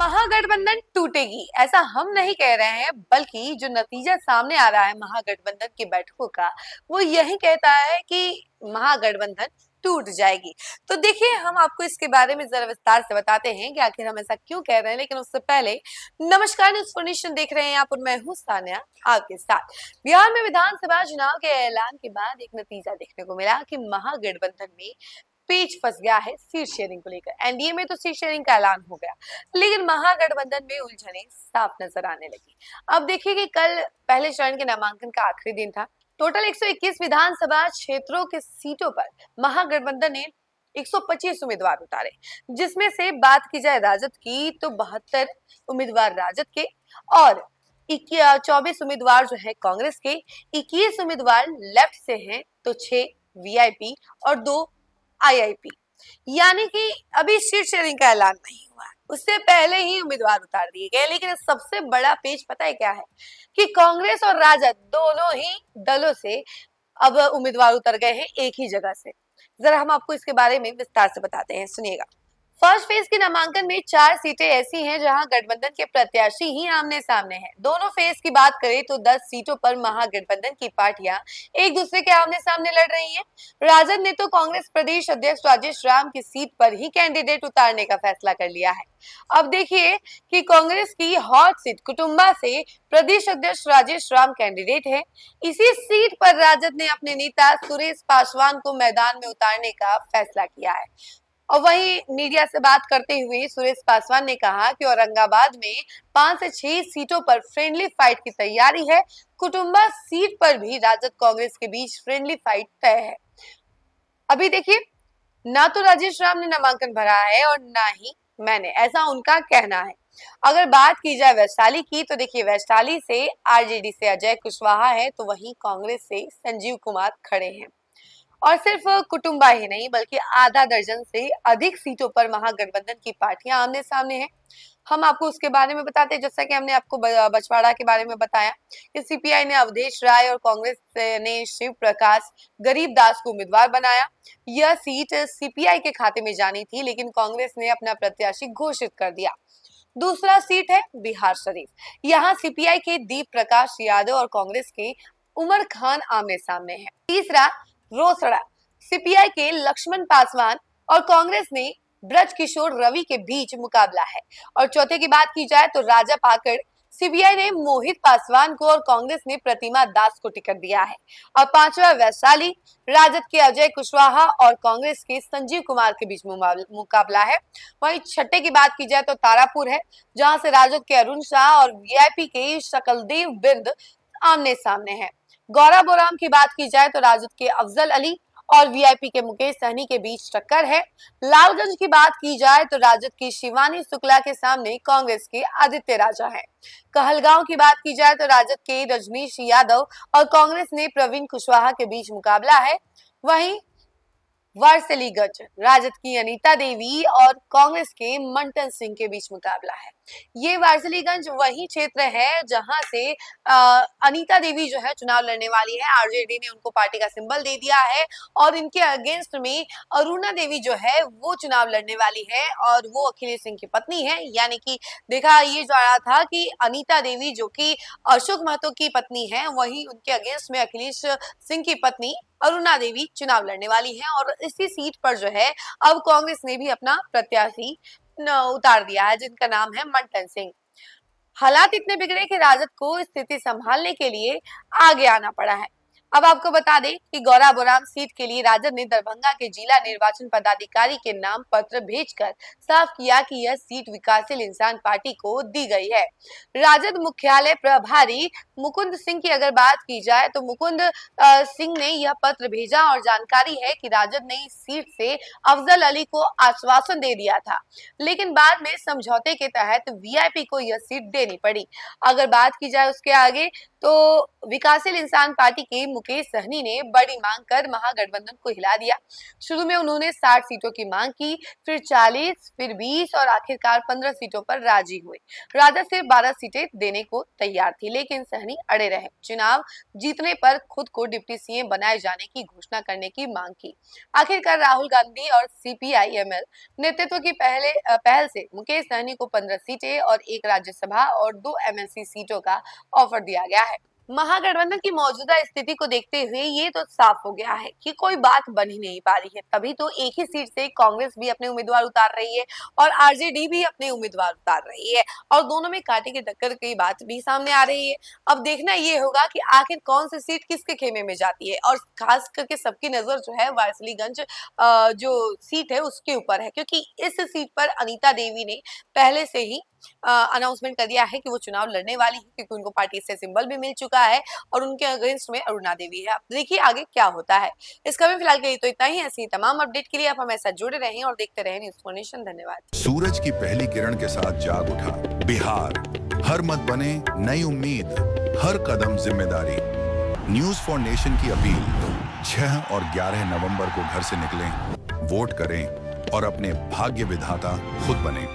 महागठबंधन टूटेगी ऐसा हम नहीं कह रहे हैं, बल्कि जो नतीजा सामने आ रहा है महागठबंधन की बैठकों का वो यही कहता है कि महागठबंधन टूट जाएगी। तो देखिए, हम आपको इसके बारे में जरा विस्तार से बताते हैं कि आखिर हम ऐसा क्यों कह रहे हैं। लेकिन उससे पहले नमस्कार, न्यूज़ फॉर नेशन देख रहे हैं आप और मैं हूं सान्या आपके साथ। बिहार में विधानसभा चुनाव के ऐलान के बाद एक नतीजा देखने को मिला कि महागठबंधन में पेच फंस गया है सीट शेयरिंग को लेकर। एनडीए में तो सीट शेयरिंग का ऐलान हो गया, लेकिन महागठबंधन में उलझने साफ नजर आने लगी। अब देखिए कि कल पहले चरण के नामांकन का आखिरी दिन था। टोटल 121 विधानसभा क्षेत्रों के सीटों पर महागठबंधन ने 125 उम्मीदवार उतारे, जिसमें से बात की जाए राजद की तो 72 उम्मीदवार राजद के और 24 उम्मीदवार जो है कांग्रेस के, 21 उम्मीदवार लेफ्ट से हैं तो 6 वीआईपी और 2 आईआईपी। यानी कि अभी सीट शेयरिंग का ऐलान नहीं हुआ है, उससे पहले ही उम्मीदवार उतार दिए गए। लेकिन सबसे बड़ा पेच पता है क्या है कि कांग्रेस और राजद दोनों ही दलों से अब उम्मीदवार उतर गए हैं एक ही जगह से। जरा हम आपको इसके बारे में विस्तार से बताते हैं, सुनिएगा। फर्स्ट फेज के नामांकन में 4 सीटें ऐसी हैं जहां गठबंधन के प्रत्याशी ही आमने सामने हैं। दोनों फेज की बात करें तो 10 सीटों पर महागठबंधन की पार्टियां एक दूसरे के आमने सामने लड़ रही हैं। राजद ने तो कांग्रेस प्रदेश अध्यक्ष राजेश राम की सीट पर ही कैंडिडेट उतारने का फैसला कर लिया है। अब देखिए कि कांग्रेस की हॉट सीट कुटुंबा से प्रदेश अध्यक्ष राजेश राम कैंडिडेट है। इसी सीट पर राजद ने अपने नेता सुरेश पासवान को मैदान में उतारने का फैसला किया है। और वहीं मीडिया से बात करते हुए सुरेश पासवान ने कहा कि औरंगाबाद में 5 से 6 सीटों पर फ्रेंडली फाइट की तैयारी है। कुटुंबा सीट पर भी राजद कांग्रेस के बीच फ्रेंडली फाइट तय है। अभी देखिए, ना तो राजेश राम ने नामांकन भरा है और ना ही मैंने, ऐसा उनका कहना है। अगर बात की जाए वैशाली की तो देखिए, वैशाली से आरजेडी से अजय कुशवाहा है तो वहीं कांग्रेस से संजीव कुमार खड़े हैं। और सिर्फ कुटुंबा ही नहीं बल्कि आधा दर्जन से अधिक सीटों पर महागठबंधन की पार्टियां आमने सामने हैं। हम आपको उसके बारे में बताते हैं, जैसा कि हमने आपको बछवाड़ा के बारे में बताया कि सीपीआई ने अवधेश राय और कांग्रेस ने शिव प्रकाश गरीबदास को उम्मीदवार बनाया। यह सीट सीपीआई के खाते में जानी थी, लेकिन कांग्रेस ने अपना प्रत्याशी घोषित कर दिया। दूसरा सीट है बिहार शरीफ। यहाँ सीपीआई के दीप प्रकाश यादव और कांग्रेस के उमर खान आमने सामने हैं। तीसरा रोसड़ा, सीपीआई के लक्ष्मण पासवान और कांग्रेस ने ब्रज किशोर रवि के बीच मुकाबला है। और चौथे की बात की जाए तो राजा पाकड़, सीपीआई ने मोहित पासवान को और कांग्रेस ने प्रतिमा दास को टिकट दिया है। और पांचवा वैशाली, राजद के अजय कुशवाहा और कांग्रेस के संजीव कुमार के बीच मुकाबला है। वहीं छठे की बात की जाए तो तारापुर है, जहां से राजद के अरुण शाह और वीआईपी के शकलदेव बिंद आमने सामने हैं। गौराबोराम की बात की जाए तो राजद के अफजल अली और वीआईपी के मुकेश सहनी के बीच टक्कर है। लालगंज की बात की जाए तो राजद की शिवानी शुक्ला के सामने कांग्रेस के आदित्य राजा हैं। कहलगांव की बात की जाए तो राजद के रजनीश यादव और कांग्रेस ने प्रवीण कुशवाहा के बीच मुकाबला है। वहीं वारसलीगंज, राजद की अनीता देवी और कांग्रेस के मंटन सिंह के बीच मुकाबला है। ये वारसलीगंज वही क्षेत्र है जहां से अनीता देवी जो है चुनाव लड़ने वाली है। आरजेडी ने उनको पार्टी का सिंबल दे दिया है और इनके अगेंस्ट में अरुणा देवी जो है वो चुनाव लड़ने वाली है और वो अखिलेश सिंह की पत्नी है। यानी कि देखा ये जा रहा था कि अनीता देवी जो कि अशोक महतो की पत्नी है, वहीं उनके अगेंस्ट में अखिलेश सिंह की पत्नी अरुणा देवी चुनाव लड़ने वाली है। और इसी सीट पर जो है अब कांग्रेस ने भी अपना प्रत्याशी उतार दिया है, जिनका नाम है मंटन सिंह। हालात इतने बिगड़े कि राजद को स्थिति संभालने के लिए आगे आना पड़ा है। अब आपको बता दें कि गौराबोराम सीट के लिए राजद ने दरभंगा के जिला निर्वाचन पदाधिकारी के नाम पत्र भेजकर साफ किया कि यह सीट विकासशील इंसान पार्टी को दी गई है। राजद मुख्यालय प्रभारी मुकुंद सिंह की अगर बात की जाए तो मुकुंद सिंह ने यह पत्र भेजा और जानकारी है कि राजद ने इस सीट से अफजल अली को आश्वासन दे दिया था, लेकिन बाद में समझौते के तहत वीआईपी को यह सीट देनी पड़ी। अगर बात की जाए उसके आगे तो विकासशील इंसान पार्टी के मुकेश सहनी ने बड़ी मांग कर महागठबंधन को हिला दिया। शुरू में उन्होंने 60 सीटों की मांग की, फिर 40, फिर 20 और आखिरकार 15 सीटों पर राजी हुए। राजद सिर्फ 12 सीटें देने को तैयार थी, लेकिन सहनी अड़े रहे। चुनाव जीतने पर खुद को डिप्टी सीएम बनाए जाने की घोषणा करने की मांग की। आखिरकार राहुल गांधी और सीपीआई-एमएल नेतृत्व की पहल से मुकेश सहनी को 15 सीटें और 1 राज्यसभा और 2 एमएलसी सीटों का ऑफर दिया गया है। महागठबंधन की मौजूदा स्थिति को देखते हुए ये तो साफ हो गया है कि कोई बात बन ही नहीं पा रही है। तभी तो एक ही सीट से कांग्रेस भी अपने उम्मीदवार उतार रही है और आरजेडी भी अपने उम्मीदवार उतार रही है और दोनों में कांटे की टक्कर की बात भी सामने आ रही है। अब देखना ये होगा कि आखिर कौन सी सीट किसके खेमे में जाती है और खास करके सबकी नजर जो है वारिसलीगंज जो सीट है उसके ऊपर है, क्योंकि इस सीट पर अनीता देवी ने पहले से ही अनाउंसमेंट कर दिया है कि वो चुनाव लड़ने वाली है, क्योंकि उनको पार्टी से सिंबल भी मिल चुका है और उनके अगेंस्ट में अरुणा देवी है। अब देखिए आगे क्या होता है। इस खबर फिलहाल के लिए तो इतना ही। ऐसी तमाम अपडेट के लिए आप हमारे साथ जुड़े रहें और देखते रहें न्यूज़ फॉर नेशन। धन्यवाद। सूरज की पहली किरण के साथ जाग उठा बिहार, हर मत बने नई उम्मीद, हर कदम जिम्मेदारी। न्यूज़ फॉर नेशन की अपील, 6 और 11 नवंबर को घर से निकलें, वोट करें और अपने भाग्य विधाता खुद बने।